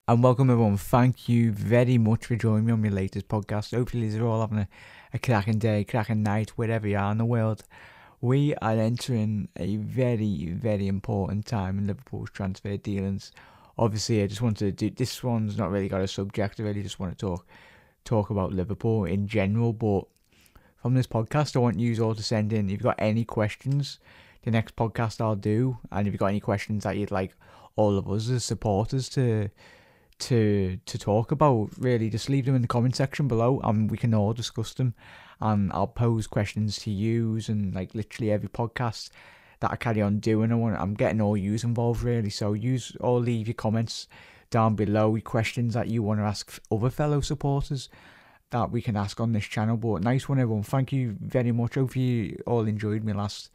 And welcome everyone. Thank you very much for joining me on my latest podcast. Hopefully you're all having a cracking day, cracking night, wherever you are in the world. We are entering a very, very important time in Liverpool's transfer dealings. Obviously, I just wanted to do, this one's not really got a subject, I really just want to talk about Liverpool in general. But from this podcast, I want you all to send in, if you've got any questions, the next podcast I'll do, and if you've got any questions that you'd like all of us as supporters to talk about, really just leave them in the comment section below and we can all discuss them, and I'll pose questions to yous, and like literally every podcast that I carry on doing, I'm getting all yous involved really. So yous all leave your comments down below, questions that you want to ask other fellow supporters that we can ask on this channel. But nice one everyone, thank you very much. Hope you all enjoyed my last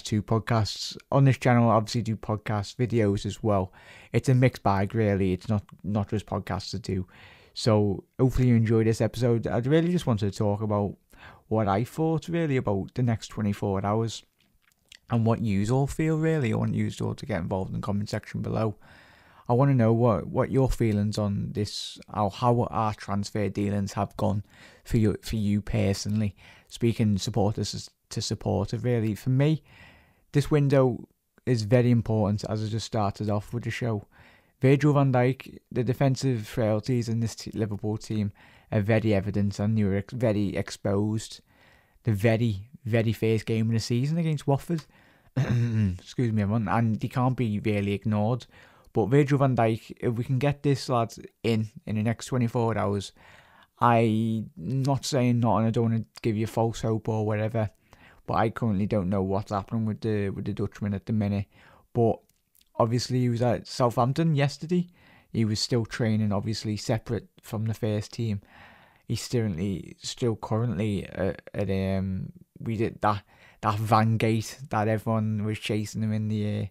two podcasts on this channel. I obviously do podcast videos as well. It's a mixed bag really, it's not just podcasts to do. So hopefully you enjoyed this episode. I really just wanted to talk about what I thought really about the next 24 hours and what you all feel really. I want you all to get involved in the comment section below. I want to know what your feelings on this, how our transfer dealings have gone for you personally. Speaking supporters to supporter really. For me, this window is very important, as I just started off with the show. Virgil van Dijk, the defensive frailties in this Liverpool team are very evident, and they were very exposed the very, very first game of the season against Watford. Excuse me everyone, and they can't be really ignored. But Virgil van Dijk, if we can get this lad in the next 24 hours, I'm not saying not, and I don't want to give you false hope or whatever, but I currently don't know what's happening with the Dutchman at the minute. But obviously he was at Southampton yesterday. He was still training, obviously separate from the first team. He's still currently at we did that van gate that everyone was chasing him in the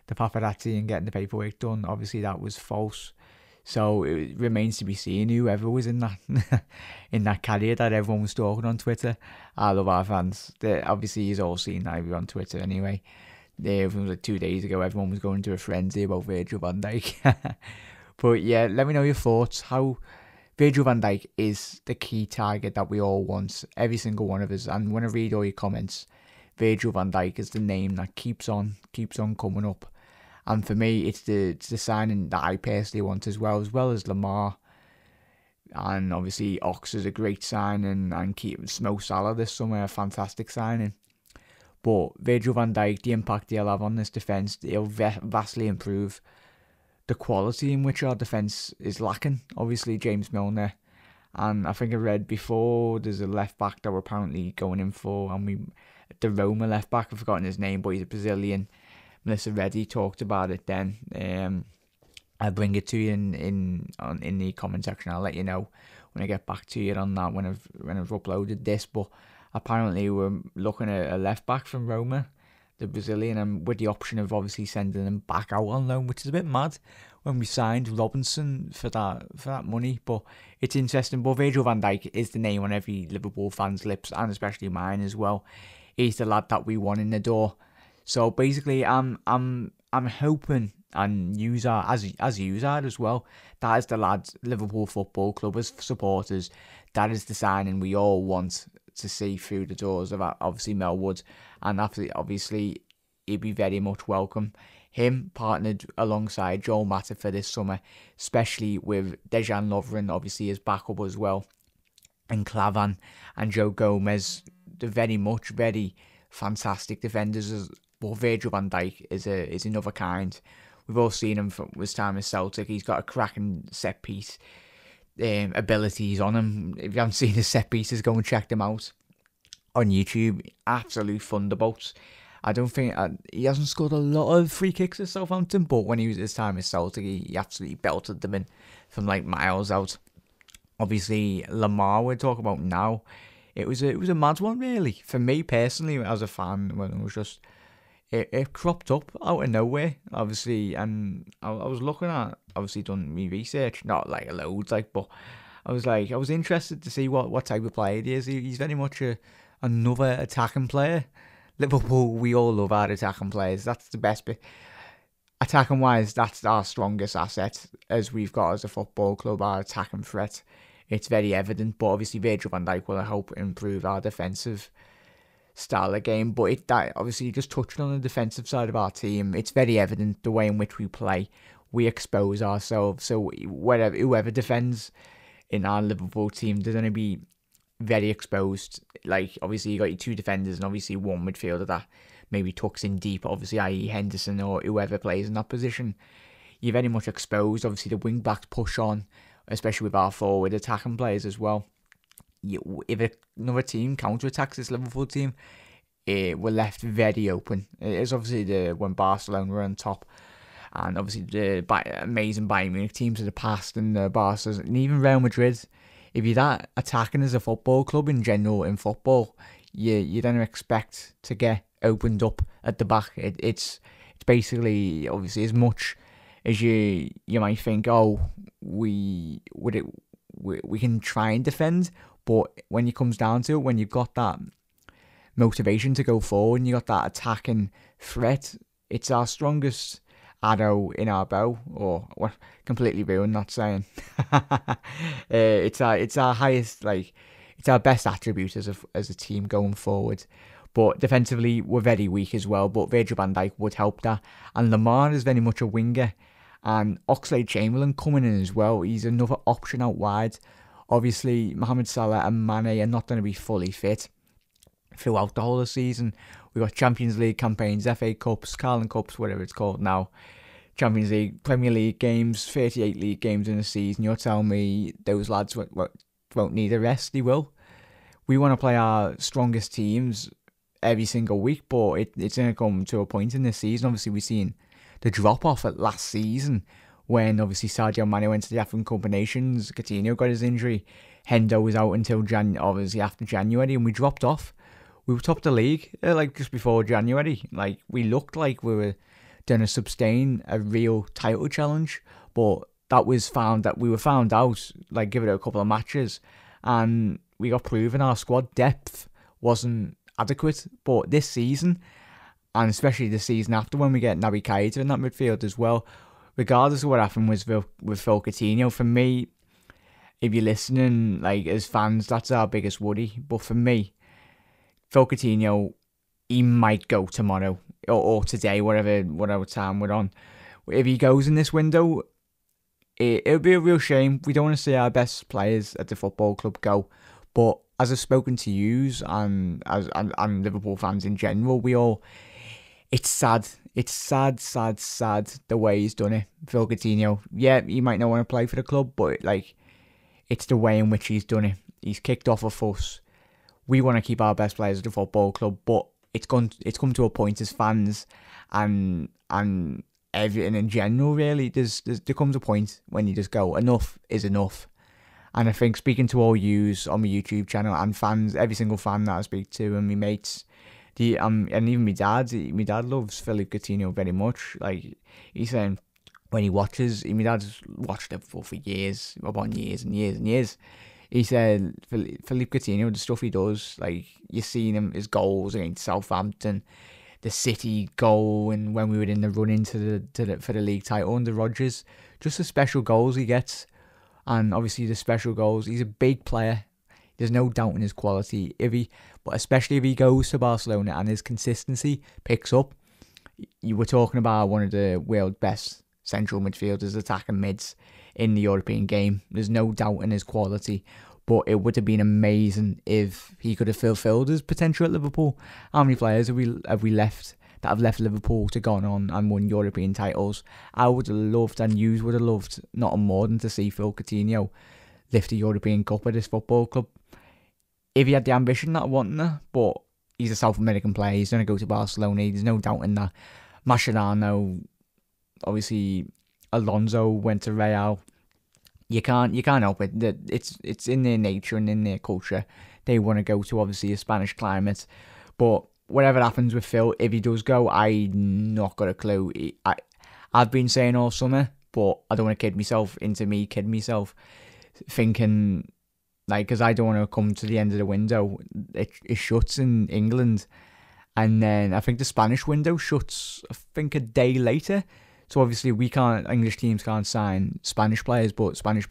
paparazzi and getting the paperwork done. Obviously that was false. So it remains to be seen whoever was in that in that carrier that everyone was talking on Twitter. I love our fans. Obviously, you've all seen that on Twitter anyway. It was like 2 days ago, everyone was going to a frenzy about Virgil van Dijk. But yeah, let me know your thoughts. How Virgil van Dijk is the key target that we all want, every single one of us. And when I read all your comments, Virgil van Dijk is the name that keeps on coming up. And for me, it's the signing that I personally want as well as Lamar. And obviously, Ox is a great signing, and Mo Salah this summer, a fantastic signing. But Virgil van Dijk, the impact he'll have on this defence, he'll vastly improve the quality in which our defence is lacking. Obviously, James Milner, and I think I read before there's a left back that we're apparently going in for, and the Roma left back, I've forgotten his name, but he's a Brazilian. Melissa Reddy talked about it then. I'll bring it to you in the comment section. I'll let you know when I get back to you on that when I've uploaded this. But apparently we're looking at a left back from Roma, the Brazilian, and with the option of obviously sending him back out on loan, which is a bit mad when we signed Robinson for that money. But it's interesting. But Virgil van Dijk is the name on every Liverpool fan's lips, and especially mine as well. He's the lad that we want in the door. So basically, I'm hoping, and you are as you are as well, that is the lads Liverpool Football Club as supporters. That is the signing we all want to see through the doors of obviously Mel Wood, and obviously he'd be very much welcome. Him partnered alongside Joel Matip for this summer, especially with Dejan Lovren, obviously his backup as well, and Clavan and Joe Gomez, the very fantastic defenders. But Virgil van Dijk is another kind. We've all seen him from his time at Celtic. He's got a cracking set piece abilities on him. If you haven't seen his set pieces, go and check them out on YouTube. Absolute thunderbolts. I don't think he hasn't scored a lot of free kicks at Southampton, but when he was at his time at Celtic, he absolutely belted them in from like miles out. Obviously, Lamar we're talking about now. It was a mad one really for me personally as a fan. When it was just it cropped up out of nowhere, obviously, and I was looking at, obviously done me research, not like a loads, like, but I was interested to see what type of player he is. He's very much another attacking player. Liverpool, we all love our attacking players. That's the best bit. attacking wise, that's our strongest asset as we've got as a football club, our attacking threat. It's very evident, but obviously Virgil van Dijk will help improve our defensive style of game. But that obviously just touching on the defensive side of our team, it's very evident the way in which we play. We expose ourselves, so whoever defends in our Liverpool team, they're going to be very exposed. Like, obviously you got your two defenders and obviously one midfielder that maybe tucks in deep, obviously, i.e. Henderson or whoever plays in that position. You're very much exposed. Obviously the wing backs push on, especially with our forward attacking players as well. If another team counter-attacks this Liverpool team, we're left very open. It's obviously when Barcelona were on top, and obviously the amazing Bayern Munich teams of the past, and the Barca's, and even Real Madrid. If you're that attacking as a football club in general in football, you don't expect to get opened up at the back. It's basically, obviously, as much as you might think, oh, we can try and defend, but when it comes down to it, when you've got that motivation to go forward and you got that attacking threat, it's our strongest arrow in our bow. Or what? Completely ruined that saying. It's our highest, like, it's our best attribute as a team going forward. But defensively, we're very weak as well. But Virgil van Dijk would help that, and Lamar is very much a winger, and Oxlade-Chamberlain coming in as well. He's another option out wide. Obviously, Mohamed Salah and Mane are not going to be fully fit throughout the whole of the season. We've got Champions League campaigns, FA Cups, Carling Cups, whatever it's called now. Champions League, Premier League games, 38 league games in a season. You're telling me those lads won't need a rest? They will. We want to play our strongest teams every single week, but it's going to come to a point in this season. Obviously, we've seen the drop-off at last season when obviously Sadio Mane went to the African Cup of Nations, Coutinho got his injury, Hendo was out until obviously after January, and we dropped off. We were top of the league, like just before January. Like, we looked like we were going to sustain a real title challenge, but we were found out, like, give it a couple of matches, and we got proven our squad depth wasn't adequate. But this season, and especially the season after, when we get Naby Keita in that midfield as well, regardless of what happened with Phil Coutinho, for me, if you're listening, like, as fans, that's our biggest worry. But for me, Phil Coutinho, he might go tomorrow or today, whatever time we're on. If he goes in this window, it'll be a real shame. We don't want to see our best players at the football club go. But as I've spoken to yous and Liverpool fans in general, it's sad. It's sad the way he's done it. Phil Coutinho, yeah, he might not want to play for the club, but like, it's the way in which he's done it. He's kicked off a fuss. We want to keep our best players at the football club, but it's come to a point as fans and everything in general, really. There comes a point when you just go, enough is enough. And I think, speaking to all yous on my YouTube channel and fans, every single fan that I speak to, and my mates, and even my dad loves Philippe Coutinho very much. Like, he's saying, when he watches, my dad's watched Liverpool for years, upon years and years and years. He said Philippe Coutinho, the stuff he does, like, you've seen his goals against Southampton, the City goal, and when we were in the run for the league title under Rodgers, just the special goals he gets, and obviously the special goals. He's a big player. There's no doubt in his quality. But especially if he goes to Barcelona and his consistency picks up, you were talking about one of the world's best central midfielders, attacking mids in the European game. There's no doubt in his quality, but it would have been amazing if he could have fulfilled his potential at Liverpool. How many players have we left that have left Liverpool to go on and won European titles? I would have loved, and you would have loved, not more than to see Phil Coutinho lift a European Cup at this football club. If he had the ambition that I want that, but he's a South American player, he's going to go to Barcelona, there's no doubt in that. Mascherano, obviously Alonso went to Real. You can't help it. It's in their nature and in their culture. They want to go to, obviously, a Spanish climate. But whatever happens with Phil, if he does go, I'm not got a clue. I've been saying all summer, but I don't want to kid myself thinking, like, because I don't want to come to the end of the window. It shuts in England, and then I think the Spanish window shuts, I think, a day later. So obviously English teams can't sign Spanish players, but Spanish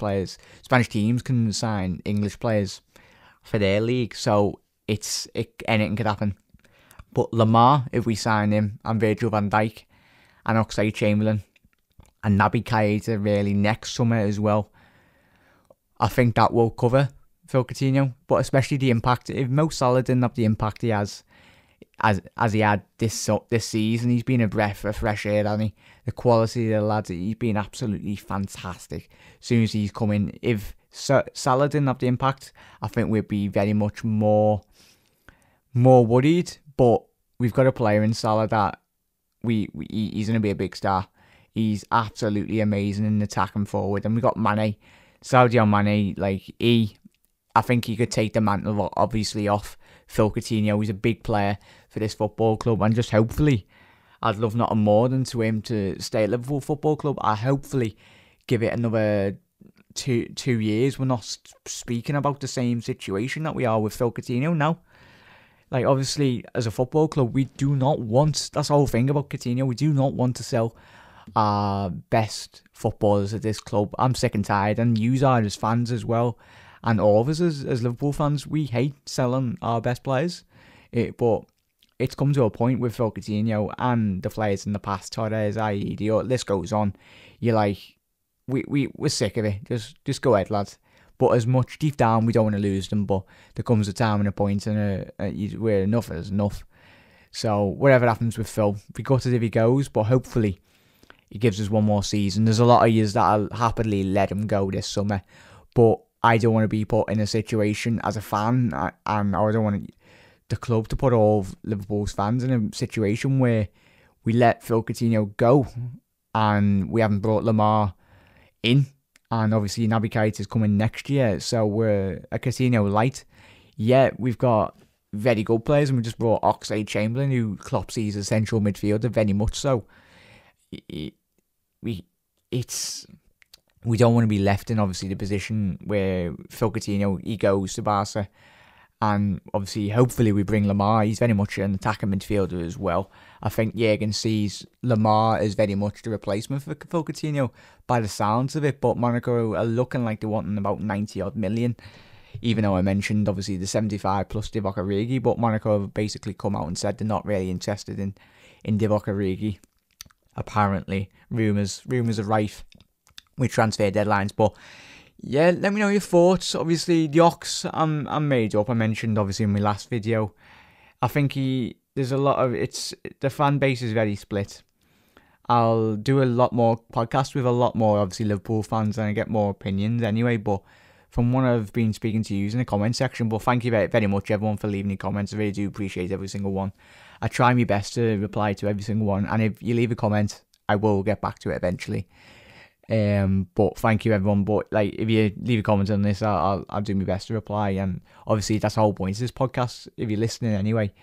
teams can sign English players for their league. So anything could happen. But Lamar, if we sign him, and Virgil van Dijk, and Oxlade-Chamberlain, and Naby Keita really next summer as well, I think that will cover Phil Coutinho. But especially the impact. If Mo Salah didn't have the impact he has, as he had this season, he's been a breath of fresh air, hasn't he? The quality of the lads, he's been absolutely fantastic. As soon as he's come in, if Salah didn't have the impact, I think we'd be very much more worried. But we've got a player in Salah that he's going to be a big star. He's absolutely amazing in attack and forward. And we got Mane, Sadio Mane. I think he could take the mantle obviously off Phil Coutinho. He's a big player for this football club, and just hopefully, I'd love nothing more than to him to stay at Liverpool Football Club. I hopefully give it another two years. We're not speaking about the same situation that we are with Phil Coutinho now. Like, obviously, as a football club, we do not want, that's the whole thing about Coutinho, we do not want to sell our best footballers at this club. I'm sick and tired, and you are as fans as well, and all of us as Liverpool fans, we hate selling our best players. But it's come to a point with Phil Coutinho and the players in the past, Torres, i.e. the list goes on. You're like, we're sick of it. Just go ahead, lads. But as much deep down, we don't want to lose them. But there comes a time and a point, and where enough is enough. So whatever happens with Phil, be gutted if he goes, but hopefully he gives us one more season. There's a lot of years that I'll happily let him go this summer, but I don't want to be put in a situation as a fan, and I don't want the club to put all of Liverpool's fans in a situation where we let Phil Coutinho go, and we haven't brought Lamar in. And obviously Naby Keita is coming next year, so we're a Coutinho light. Yeah, we've got very good players, and we just brought Oxlade-Chamberlain, who Klopp sees as central midfielder, very much so. We don't want to be left in obviously the position where Phil Coutinho, he goes to Barca, and obviously hopefully we bring Lamar. He's very much an attacking midfielder as well. I think Jurgen sees Lamar as very much the replacement for Phil Coutinho by the sounds of it, but Monaco are looking like they're wanting about 90 odd million, even though I mentioned obviously the 75 plus Divock Origi, but Monaco have basically come out and said they're not really interested in Divock Origi. Apparently, rumours are rife with transfer deadlines, but yeah, let me know your thoughts. Obviously, the Ox, I'm made up. I mentioned obviously in my last video. I think there's a lot of the fan base is very split. I'll do a lot more podcasts with a lot more obviously Liverpool fans, and I get more opinions anyway. But from what I've been speaking to you in the comment section, but thank you very, very much everyone for leaving your comments. I really do appreciate every single one. I try my best to reply to every single one, and if you leave a comment, I will get back to it eventually. But thank you everyone. But like, if you leave a comment on this, I'll do my best to reply. And obviously that's the whole point of this podcast. If you're listening anyway,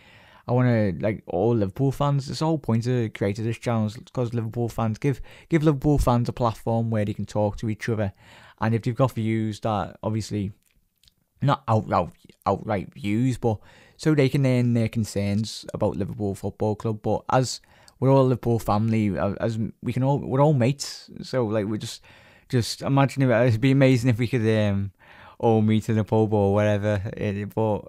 I want to, like, all Liverpool fans, it's the whole point of creating this channel, because Liverpool fans give Liverpool fans a platform where they can talk to each other. And if they've got views that obviously not outright views, but so they can earn their concerns about Liverpool Football Club. But as we're all a Liverpool family, as we're all mates. So like, we just imagine it'd be amazing if we could all meet in a pub or whatever. But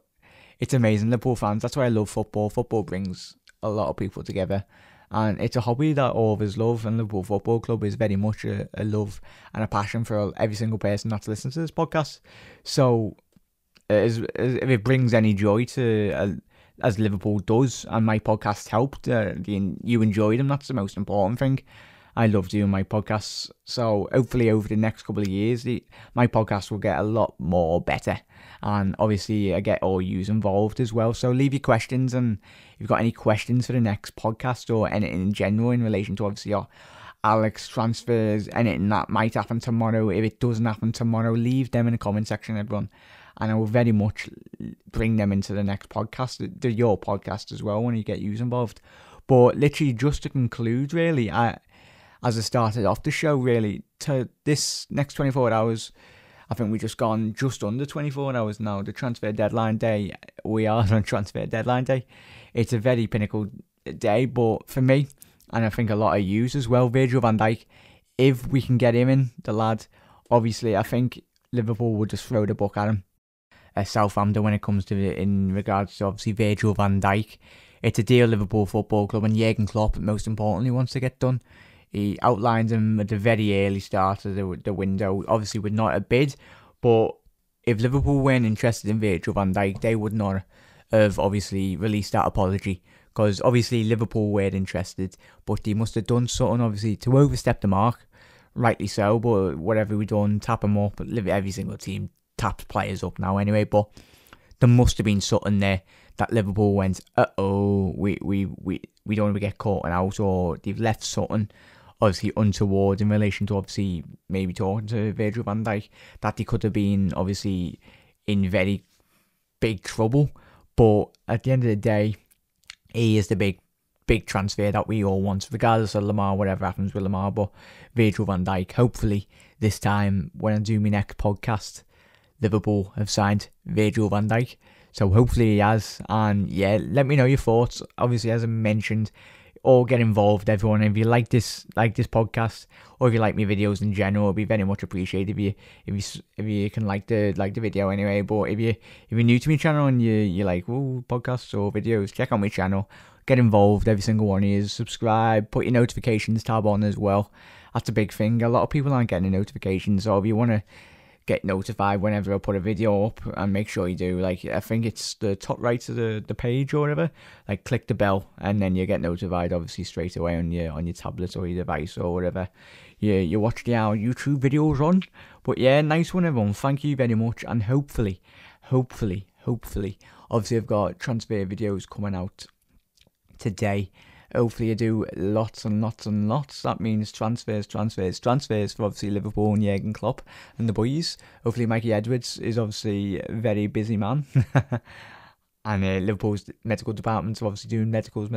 it's amazing, Liverpool fans. That's why I love football. Football brings a lot of people together, and it's a hobby that all of us love. And Liverpool Football Club is very much a love and a passion for every single person that's listening to this podcast. So, if it brings any joy to as Liverpool does, and my podcast helped, you enjoy them, that's the most important thing. I love doing my podcasts, so hopefully over the next couple of years, my podcast will get a lot more better, and obviously I get all you involved as well. So leave your questions, and if you've got any questions for the next podcast or anything in general in relation to obviously your Alex transfers, anything that might happen tomorrow, if it doesn't happen tomorrow, leave them in the comment section, everyone. And I will very much bring them into the next podcast. They're your podcast as well when you get you involved. But literally, just to conclude, really, as I started off the show, really, to this next 24 hours, I think we've just gone just under 24 hours now. The transfer deadline day, we are on transfer deadline day. It's a very pinnacle day, but for me, and I think a lot of yous as well. Virgil van Dijk, if we can get him in, the lad, obviously I think Liverpool would just throw the book at him. Southampton, when it comes to in regards to obviously Virgil van Dijk, it's a deal Liverpool Football Club and Jurgen Klopp most importantly wants to get done. He outlined him at the very early start of the window, obviously with not a bid, but if Liverpool weren't interested in Virgil van Dijk, they would not have obviously released that apology, because obviously Liverpool weren't interested, but they must have done something obviously to overstep the mark, rightly so, but whatever we done, tap them up, every single team taps players up now anyway, but there must have been something there that Liverpool went, we don't want to get caught out, or they've left something obviously untoward in relation to obviously maybe talking to Virgil van Dijk, that they could have been obviously in very big trouble. But at the end of the day, he is the big transfer that we all want, regardless of Lamar, whatever happens with Lamar. But Virgil van Dijk, hopefully this time when I do my next podcast, Liverpool have signed Virgil van Dijk. So hopefully he has. And yeah, let me know your thoughts. Obviously, as I mentioned, or get involved, everyone. If you like this podcast, or if you like my videos in general, it'd be very much appreciated if you can like the video anyway. But if you're new to my channel and you like podcasts or videos, check out my channel. Get involved. Every single one of you, subscribe. Put your notifications tab on as well. That's a big thing. A lot of people aren't getting the notifications, so if you want to get notified whenever I put a video up, and make sure you do, like, I think it's the top right of the page or whatever, like click the bell and then you get notified obviously straight away on your tablet or your device or whatever you watch our YouTube videos on. But yeah, nice one everyone, thank you very much, and hopefully obviously I've got transfer videos coming out today. Hopefully I do lots and lots and lots. That means transfers for obviously Liverpool and Jurgen Klopp and the boys. Hopefully Mikey Edwards is obviously a very busy man. And Liverpool's medical department's obviously doing medicals.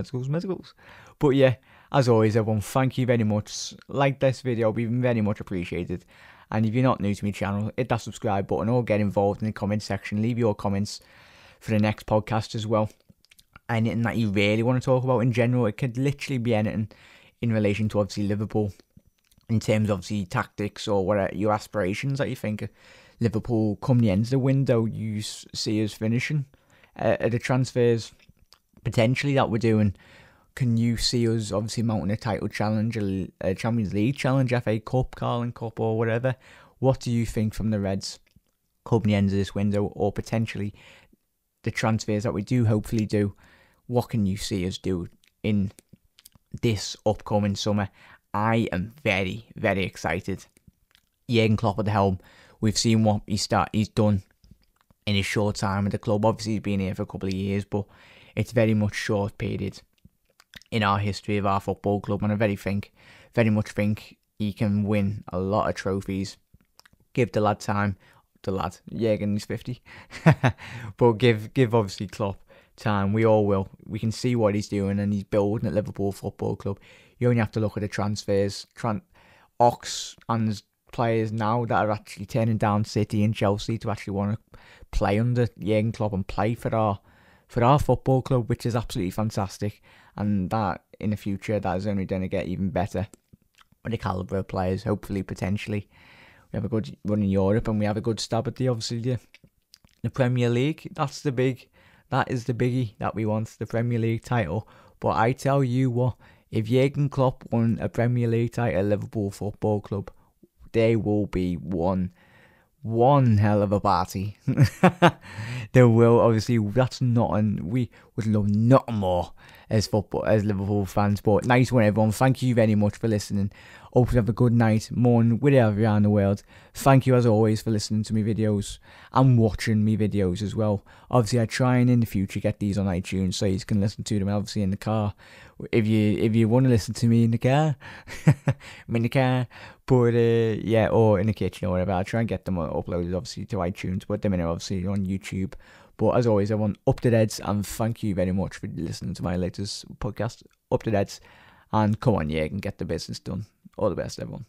But yeah, as always everyone, thank you very much. Like this video, it'll be very much appreciated. And if you're not new to my channel, hit that subscribe button or get involved in the comment section. Leave your comments for the next podcast as well. Anything that you really want to talk about in general. It could literally be anything in relation to obviously Liverpool, in terms of obviously tactics or what your aspirations that you think Liverpool come the end of the window you see us finishing the transfers potentially that we're doing. Can you see us obviously mounting a title challenge, a Champions League challenge, FA Cup, Carling Cup or whatever? What do you think from the Reds come the end of this window, or potentially the transfers that we do hopefully do? What can you see us do in this upcoming summer? I am very, very excited. Jurgen Klopp at the helm. We've seen what he's done in his short time at the club. Obviously, he's been here for a couple of years, but it's very much short period in our history of our football club. And I very much think he can win a lot of trophies. Give the lad time. Jurgen is 50. But give obviously Klopp time. We all will. We can see what he's doing, and he's building at Liverpool Football Club. You only have to look at the transfers. Ox and there's players now that are actually turning down City and Chelsea to actually want to play under Jurgen Klopp and play for our football club, which is absolutely fantastic. And that in the future, that is only going to get even better with the calibre of players. Hopefully, potentially, we have a good run in Europe, and we have a good stab at the Premier League. That is the biggie that we want, the Premier League title. But I tell you what, if Jurgen Klopp won a Premier League title at Liverpool Football Club, there will be one hell of a party. There will, obviously, that's nothing. We would love nothing more as Liverpool fans. But nice one, everyone. Thank you very much for listening. Hope you have a good night, morning, wherever you are in the world. Thank you as always for listening to my videos and watching me videos as well. Obviously, I try and in the future get these on iTunes so you can listen to them obviously in the car. If you want to listen to me in the car, I'm in the car. But yeah, or in the kitchen or whatever. I'll try and get them uploaded obviously to iTunes, but them in obviously on YouTube. But as always, everyone, up to Reds, and thank you very much for listening to my latest podcast, Up to Reds. And come on, yeah, and get the business done. All the best, everyone.